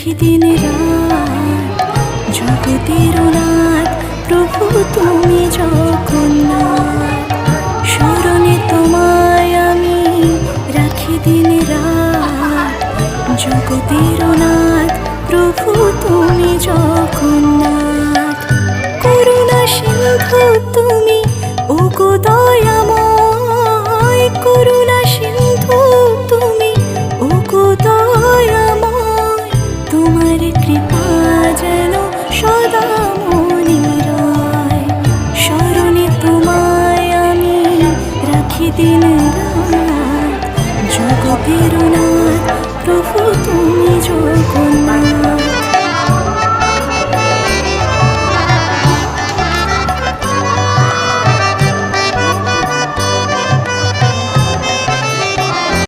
রাখি দিন রাত। জগতের নাথ প্রভু তুমি জগন্নাথ, স্মরণে তোমায় আমি রাখি দিন রাত। জগতের নাথ প্রভু তুমি জগন্নাথ, করুণা সিন্ধু তুমি ওগো দয়াময়। করুণা সিন্ধু তুমি ওগো দয়াময়, তোমার কৃপা যেন সদা মনে রয়। স্মরণে তোমায় আমি রাখি দিন রাত। জগতের